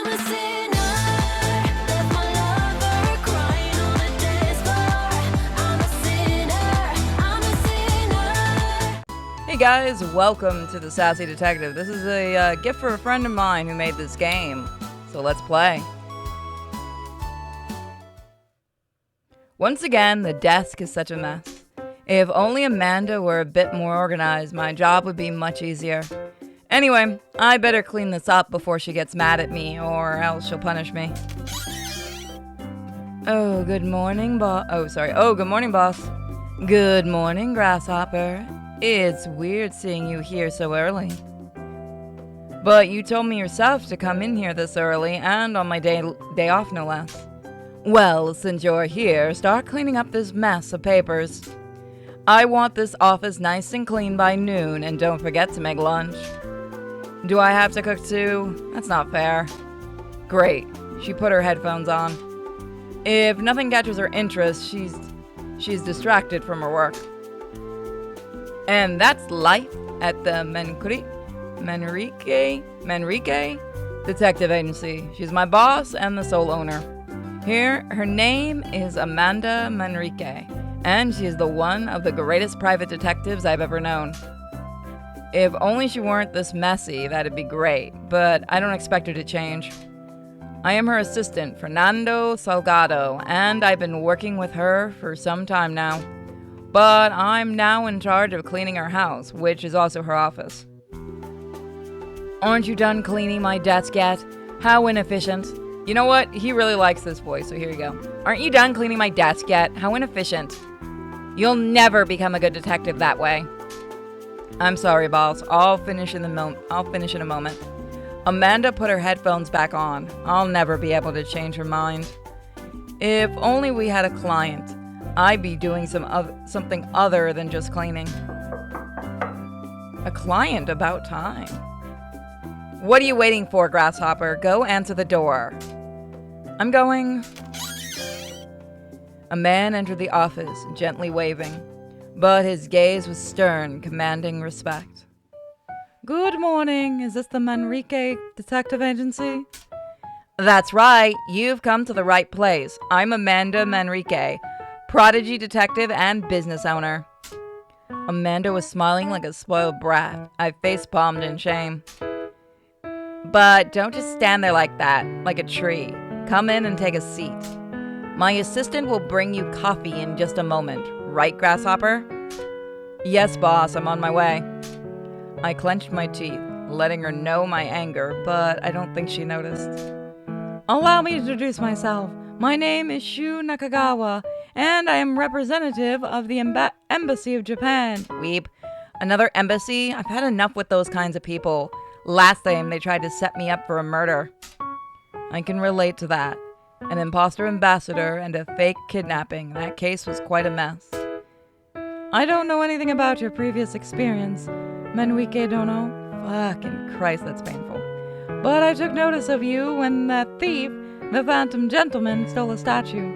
Hey guys, welcome to the Sassy Detective. This is a gift for a friend of mine who made this game, so let's play. Once again, the desk is such a mess. If only Amanda were a bit more organized, my job would be much easier. Anyway, I better clean this up before she gets mad at me, or else she'll punish me. Oh, good morning, boss. Oh, good morning, boss. Good morning, Grasshopper. It's weird seeing you here so early. But you told me yourself to come in here this early, and on my day off, no less. Well, since you're here, start cleaning up this mess of papers. I want this office nice and clean by noon, and don't forget to make lunch. Do I have to cook too? That's not fair. Great. She put her headphones on. If nothing catches her interest, she's distracted from her work. And that's life at the Manrique Detective Agency. She's my boss and the sole owner. Here, her name is Amanda Manrique, and she is the one of the greatest private detectives I've ever known. If only she weren't this messy, that'd be great, but I don't expect her to change. I am her assistant, Fernando Salgado, and I've been working with her for some time now. But I'm now in charge of cleaning her house, which is also her office. Aren't you done cleaning my desk yet? How inefficient. You know what? He really likes this voice, so here you go. Aren't you done cleaning my desk yet? How inefficient. You'll never become a good detective that way. I'm sorry, boss. I'll finish in a moment. Amanda put her headphones back on. I'll never be able to change her mind. If only we had a client. I'd be doing something other than just cleaning. A client, about time. What are you waiting for, Grasshopper? Go answer the door. I'm going. A man entered the office, gently waving, but his gaze was stern, commanding respect. Good morning. Is this the Manrique Detective Agency? That's right. You've come to the right place. I'm Amanda Manrique, prodigy detective and business owner. Amanda was smiling like a spoiled brat. I face-palmed in shame. But don't just stand there like that, like a tree. Come in and take a seat. My assistant will bring you coffee in just a moment. Right, Grasshopper? Yes, boss, I'm on my way. I clenched my teeth, letting her know my anger, but I don't think she noticed. Allow me to introduce myself. My name is Shu Nakagawa, and I am representative of the Embassy of Japan. Weep. Another embassy? I've had enough with those kinds of people. Last time they tried to set me up for a murder. I can relate to that. An imposter ambassador and a fake kidnapping. That case was quite a mess. I don't know anything about your previous experience. Manrique don't know. Fucking Christ, that's painful. But I took notice of you when that thief, the Phantom Gentleman, stole a statue.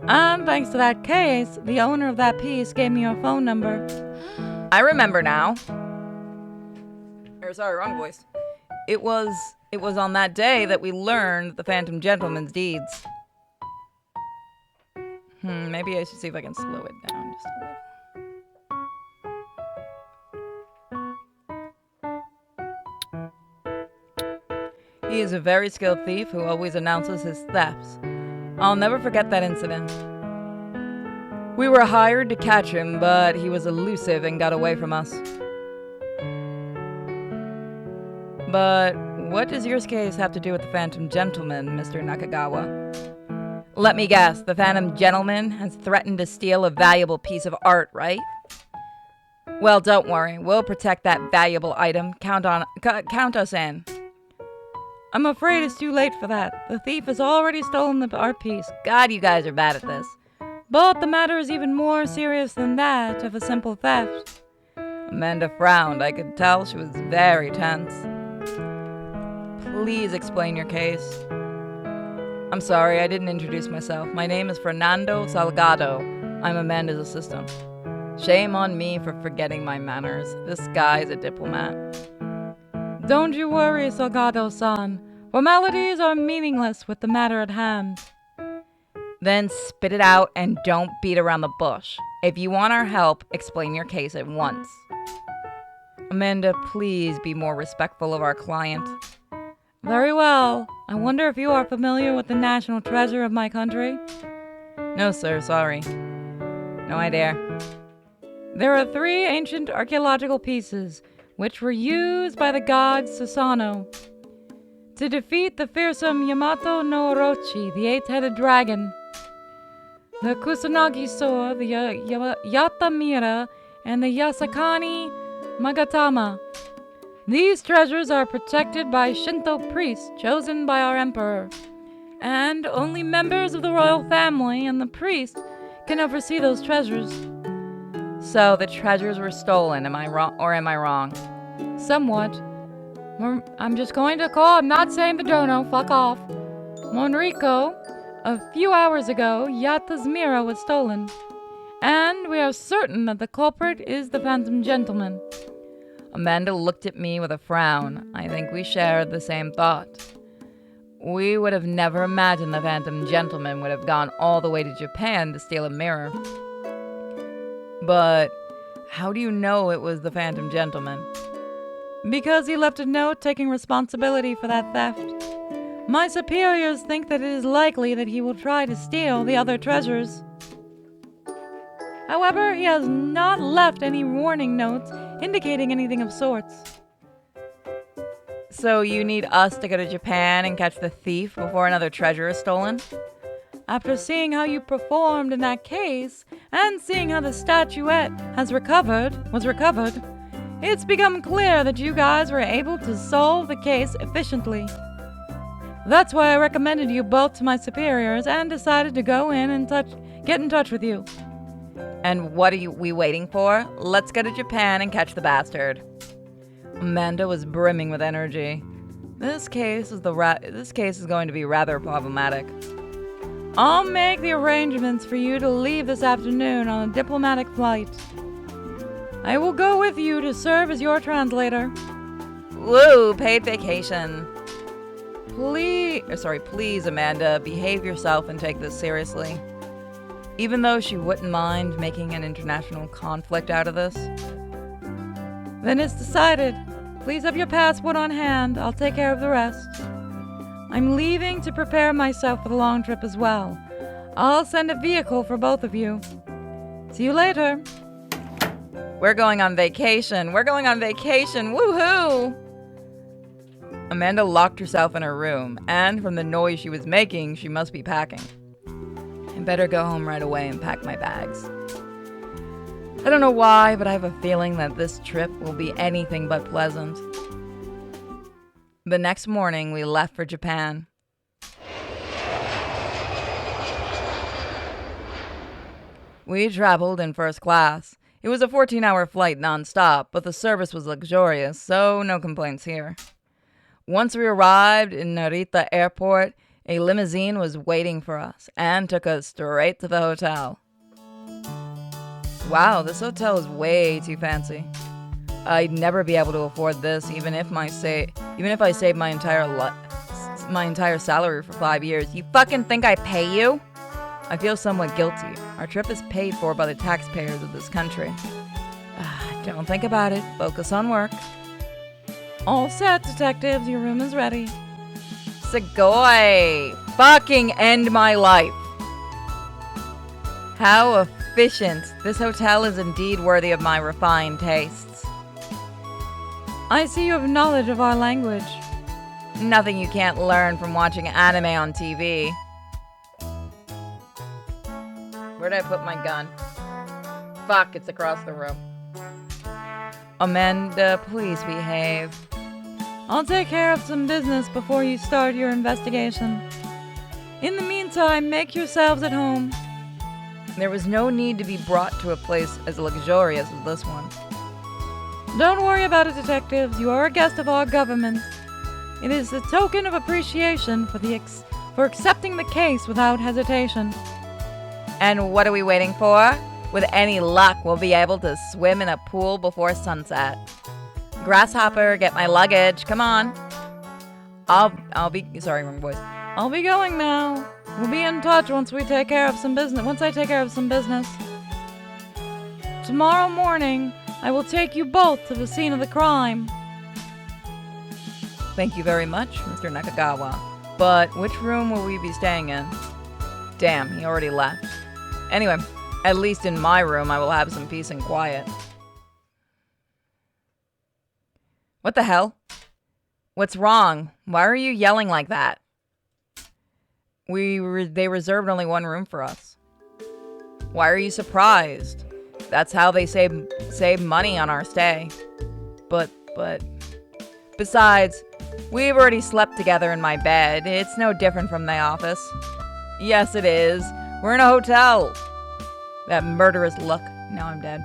And thanks to that case, the owner of that piece gave me your phone number. I remember now. Sorry, wrong voice. It was on that day that we learned the Phantom Gentleman's deeds. Maybe I should see if I can slow it down just a little. He is a very skilled thief who always announces his thefts. I'll never forget that incident. We were hired to catch him, but he was elusive and got away from us. But what does your case have to do with the Phantom Gentleman, Mr. Nakagawa? Let me guess, the Phantom Gentleman has threatened to steal a valuable piece of art, right? Well, don't worry. We'll protect that valuable item. Count us in. I'm afraid it's too late for that. The thief has already stolen the art piece. God, you guys are bad at this. But the matter is even more serious than that of a simple theft. Amanda frowned. I could tell she was very tense. Please explain your case. I'm sorry, I didn't introduce myself. My name is Fernando Salgado. I'm Amanda's assistant. Shame on me for forgetting my manners. This guy's a diplomat. Don't you worry, Salgado-san. Formalities are meaningless with the matter at hand. Then spit it out and don't beat around the bush. If you want our help, explain your case at once. Amanda, please be more respectful of our client. Very well. I wonder if you are familiar with the national treasure of my country? No, sir, sorry. No idea. There are 3 ancient archaeological pieces, which were used by the god Susanoo to defeat the fearsome Yamato no Orochi, the 8-headed dragon, the Kusanagi sword, the Yatamira, and the Yasakani Magatama. These treasures are protected by Shinto priests chosen by our emperor, and only members of the royal family and the priest can oversee those treasures. So the treasures were stolen, am I wrong? Somewhat. I'm just going to call. I'm not saying the dono. Fuck off. Monrico, a few hours ago, Yata's mirror was stolen, and we are certain that the culprit is the Phantom Gentleman. Amanda looked at me with a frown. I think we shared the same thought. We would have never imagined the Phantom Gentleman would have gone all the way to Japan to steal a mirror. But how do you know it was the Phantom Gentleman? Because he left a note taking responsibility for that theft. My superiors think that it is likely that he will try to steal the other treasures. However, he has not left any warning notes indicating anything of sorts. So you need us to go to Japan and catch the thief before another treasure is stolen? After seeing how you performed in that case, and seeing how the statuette was recovered, it's become clear that you guys were able to solve the case efficiently. That's why I recommended you both to my superiors and decided to go in and get in touch with you. And what are we waiting for? Let's go to Japan and catch the bastard. Amanda was brimming with energy. This case is going to be rather problematic. I'll make the arrangements for you to leave this afternoon on a diplomatic flight. I will go with you to serve as your translator. Woo, paid vacation. Please, Amanda, behave yourself and take this seriously. Even though she wouldn't mind making an international conflict out of this. Then it's decided. Please have your passport on hand. I'll take care of the rest. I'm leaving to prepare myself for the long trip as well. I'll send a vehicle for both of you. See you later. We're going on vacation. Woohoo! Amanda locked herself in her room, and from the noise she was making, she must be packing. I better go home right away and pack my bags. I don't know why, but I have a feeling that this trip will be anything but pleasant. The next morning, we left for Japan. We traveled in first class. It was a 14-hour flight non-stop, but the service was luxurious, so no complaints here. Once we arrived in Narita Airport, a limousine was waiting for us and took us straight to the hotel. Wow, this hotel is way too fancy. I'd never be able to afford this, even if I saved my entire salary for 5 years. You fucking think I pay you? I feel somewhat guilty. Our trip is paid for by the taxpayers of this country. Don't think about it. Focus on work. All set, detectives. Your room is ready. Segoy! Fucking end my life. How efficient. This hotel is indeed worthy of my refined tastes. I see you have knowledge of our language. Nothing you can't learn from watching anime on TV. Where'd I put my gun? Fuck, it's across the room. Amanda, please behave. I'll take care of some business before you start your investigation. In the meantime, make yourselves at home. There was no need to be brought to a place as luxurious as this one. Don't worry about it, detectives. You are a guest of our government. It is a token of appreciation for accepting the case without hesitation. And what are we waiting for? With any luck, we'll be able to swim in a pool before sunset. Grasshopper, get my luggage. Come on. I'll be, sorry, wrong voice. I'll be going now. We'll be in touch once I take care of some business. Tomorrow morning, I will take you both to the scene of the crime. Thank you very much, Mr. Nakagawa. But which room will we be staying in? Damn, he already left. Anyway, at least in my room, I will have some peace and quiet. What the hell? What's wrong? Why are you yelling like that? They reserved only one room for us. Why are you surprised? That's how they save money on our stay. But, besides, we've already slept together in my bed. It's no different from the office. Yes, it is. We're in a hotel. That murderous look. Now I'm dead.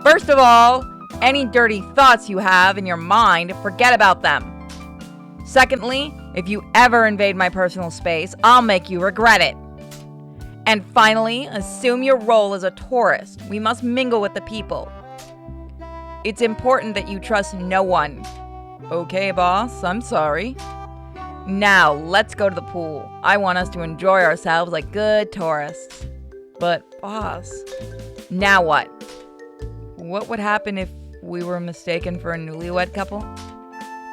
First of all, any dirty thoughts you have in your mind, forget about them. Secondly, if you ever invade my personal space, I'll make you regret it. And finally, assume your role as a tourist. We must mingle with the people. It's important that you trust no one. Okay, boss, I'm sorry. Now, let's go to the pool. I want us to enjoy ourselves like good tourists. But, boss, now what? What would happen if we were mistaken for a newlywed couple?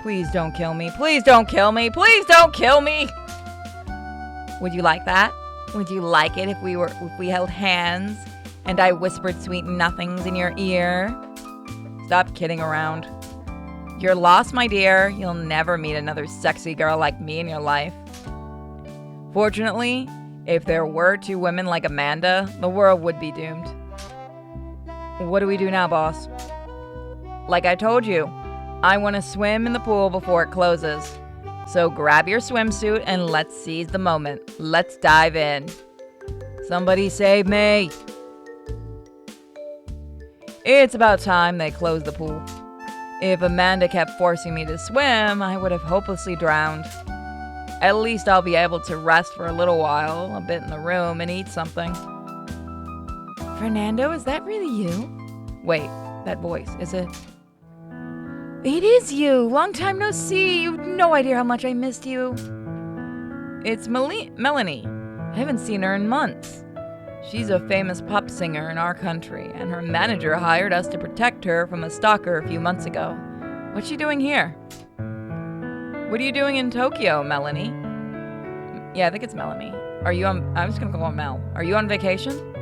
Please don't kill me. Please don't kill me. Please don't kill me. Would you like that? Would you like it if we held hands and I whispered sweet nothings in your ear? Stop kidding around. You're lost, my dear. You'll never meet another sexy girl like me in your life. Fortunately, if there were two women like Amanda, the world would be doomed. What do we do now, boss? Like I told you, I want to swim in the pool before it closes. So grab your swimsuit and let's seize the moment. Let's dive in. Somebody save me. It's about time they closed the pool. If Amanda kept forcing me to swim, I would have hopelessly drowned. At least I'll be able to rest for a little while, a bit in the room, and eat something. Fernando, is that really you? Wait, that voice, is it? It is you! Long time no see! You've no idea how much I missed you. It's Melanie. I haven't seen her in months. She's a famous pop singer in our country, and her manager hired us to protect her from a stalker a few months ago. What's she doing here? What are you doing in Tokyo, Melanie? Yeah, I think it's Melanie. I'm just gonna call her Mel. Are you on vacation?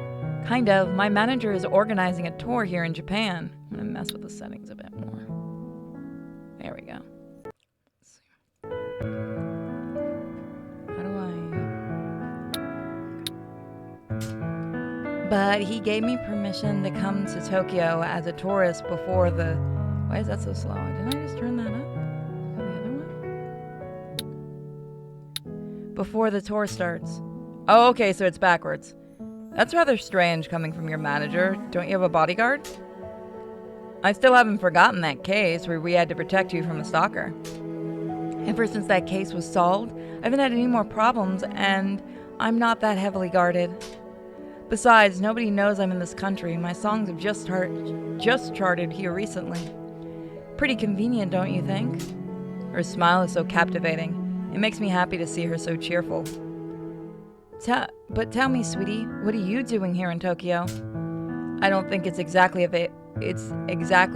Kind of. My manager is organizing a tour here in Japan. I'm gonna mess with the settings a bit more. There we go. But he gave me permission to come to Tokyo as a tourist before the... Why is that so slow? Didn't I just turn that up? The other one? Before the tour starts. Oh, okay, so it's backwards. That's rather strange coming from your manager. Don't you have a bodyguard? I still haven't forgotten that case where we had to protect you from a stalker. Ever since that case was solved, I haven't had any more problems, and I'm not that heavily guarded. Besides, nobody knows I'm in this country. My songs have just charted here recently. Pretty convenient, don't you think? Her smile is so captivating. It makes me happy to see her so cheerful. But tell me, sweetie, what are you doing here in Tokyo? I don't think it's exactly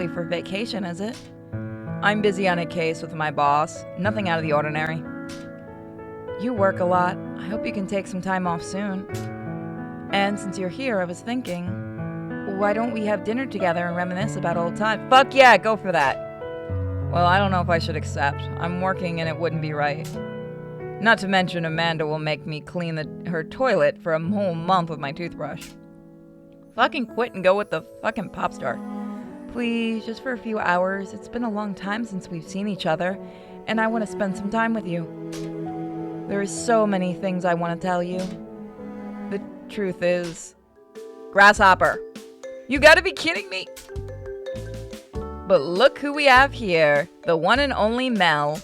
for vacation, is it? I'm busy on a case with my boss. Nothing out of the ordinary. You work a lot. I hope you can take some time off soon. And since you're here, I was thinking, why don't we have dinner together and reminisce about old times? Fuck yeah, go for that. Well, I don't know if I should accept. I'm working and it wouldn't be right. Not to mention Amanda will make me clean her toilet for a whole month with my toothbrush. Fucking quit and go with the fucking pop star. Please, just for a few hours. It's been a long time since we've seen each other, and I want to spend some time with you. There are so many things I want to tell you. The truth is... Grasshopper! You gotta be kidding me! But look who we have here. The one and only Mel.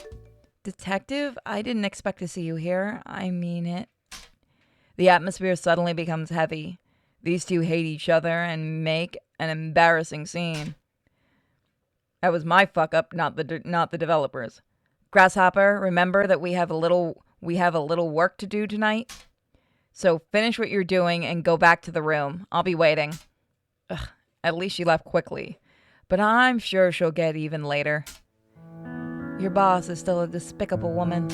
Detective, I didn't expect to see you here. I mean it. The atmosphere suddenly becomes heavy. These two hate each other and make an embarrassing scene. That was my fuck up, not the developers. Grasshopper, remember that we have a little work to do tonight. So finish what you're doing and go back to the room. I'll be waiting. Ugh, at least she left quickly. But I'm sure she'll get even later. Your boss is still a despicable woman.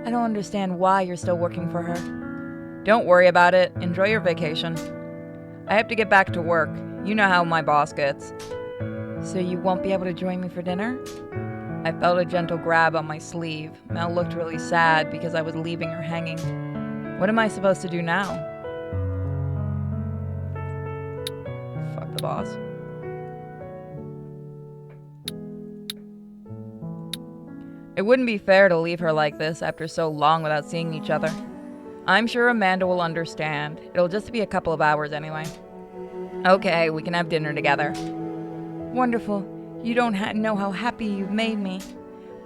I don't understand why you're still working for her. Don't worry about it. Enjoy your vacation. I have to get back to work. You know how my boss gets. So you won't be able to join me for dinner? I felt a gentle grab on my sleeve. Mel looked really sad because I was leaving her hanging. What am I supposed to do now? Fuck the boss. It wouldn't be fair to leave her like this after so long without seeing each other. I'm sure Amanda will understand. It'll just be a couple of hours anyway. Okay, we can have dinner together. Wonderful. You don't know how happy you've made me.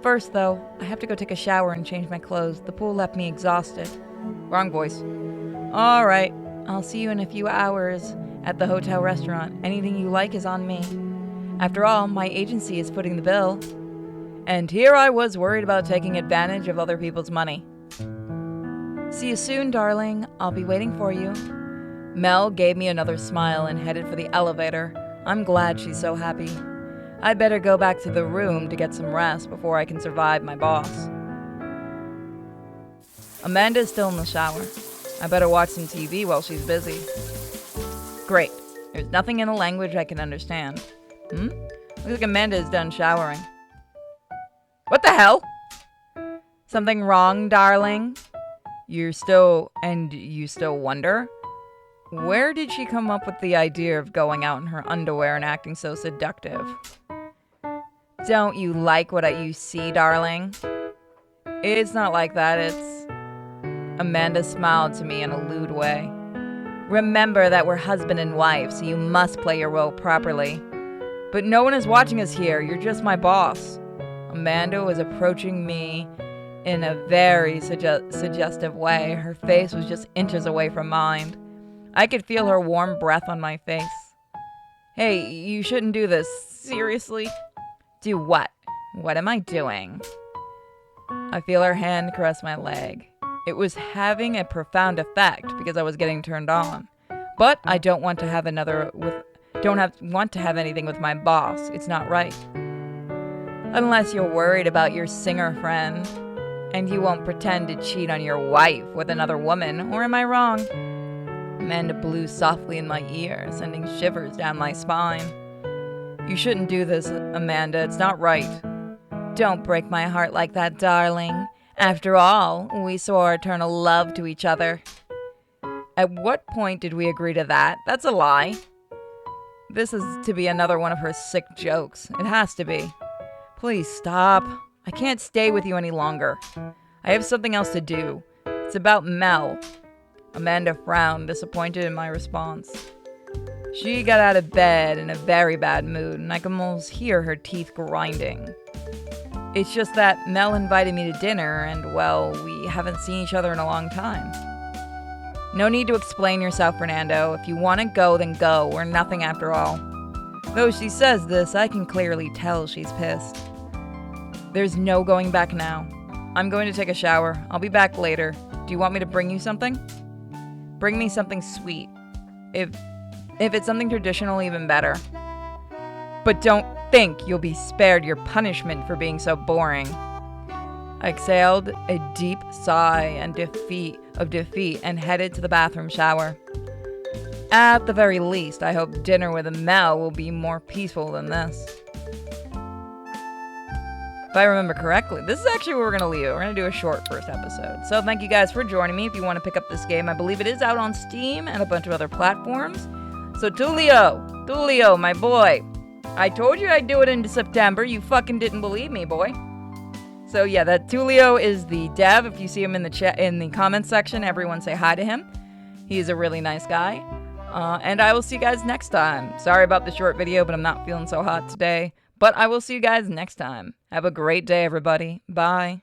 First, though, I have to go take a shower and change my clothes. The pool left me exhausted. Wrong voice. All right. I'll see you in a few hours at the hotel restaurant. Anything you like is on me. After all, my agency is footing the bill. And here I was worried about taking advantage of other people's money. See you soon, darling. I'll be waiting for you. Mel gave me another smile and headed for the elevator. I'm glad she's so happy. I'd better go back to the room to get some rest before I can survive my boss. Amanda's still in the shower. I better watch some TV while she's busy. Great. There's nothing in the language I can understand. Looks like Amanda is done showering. What the hell? Something wrong, darling? You still wonder? Where did she come up with the idea of going out in her underwear and acting so seductive? Don't you like what you see, darling? It's not like that, it's... Amanda smiled to me in a lewd way. Remember that we're husband and wife, so you must play your role properly. But no one is watching us here, you're just my boss. Amanda was approaching me in a very suggestive way. Her face was just inches away from mine. I could feel her warm breath on my face. Hey, you shouldn't do this. Seriously? Do what? What am I doing? I feel her hand caress my leg. It was having a profound effect because I was getting turned on. But I don't want to have anything with my boss. It's not right. Unless you're worried about your singer friend. And you won't pretend to cheat on your wife with another woman, or am I wrong? Amanda blew softly in my ear, sending shivers down my spine. You shouldn't do this, Amanda. It's not right. Don't break my heart like that, darling. After all, we swore eternal love to each other. At what point did we agree to that? That's a lie. This is to be another one of her sick jokes. It has to be. Please stop. I can't stay with you any longer. I have something else to do. It's about Mel. Amanda frowned, disappointed in my response. She got out of bed in a very bad mood, and I could almost hear her teeth grinding. It's just that Mel invited me to dinner, and, well, we haven't seen each other in a long time. No need to explain yourself, Fernando. If you want to go, then go. We're nothing after all. Though she says this, I can clearly tell she's pissed. There's no going back now. I'm going to take a shower. I'll be back later. Do you want me to bring you something? Bring me something sweet. If it's something traditional, even better. But don't think you'll be spared your punishment for being so boring. I exhaled a deep sigh and defeat and headed to the bathroom shower. At the very least, I hope dinner with Mel will be more peaceful than this. If I remember correctly, this is actually where we're going to leave it. We're going to do a short first episode. So thank you guys for joining me. If you want to pick up this game, I believe it is out on Steam and a bunch of other platforms. So Tulio, my boy, I told you I'd do it in September. You fucking didn't believe me, boy. So yeah, that Tulio is the dev. If you see him in the chat, in the comments section, everyone say hi to him. He's a really nice guy. And I will see you guys next time. Sorry about the short video, but I'm not feeling so hot today. But I will see you guys next time. Have a great day, everybody. Bye.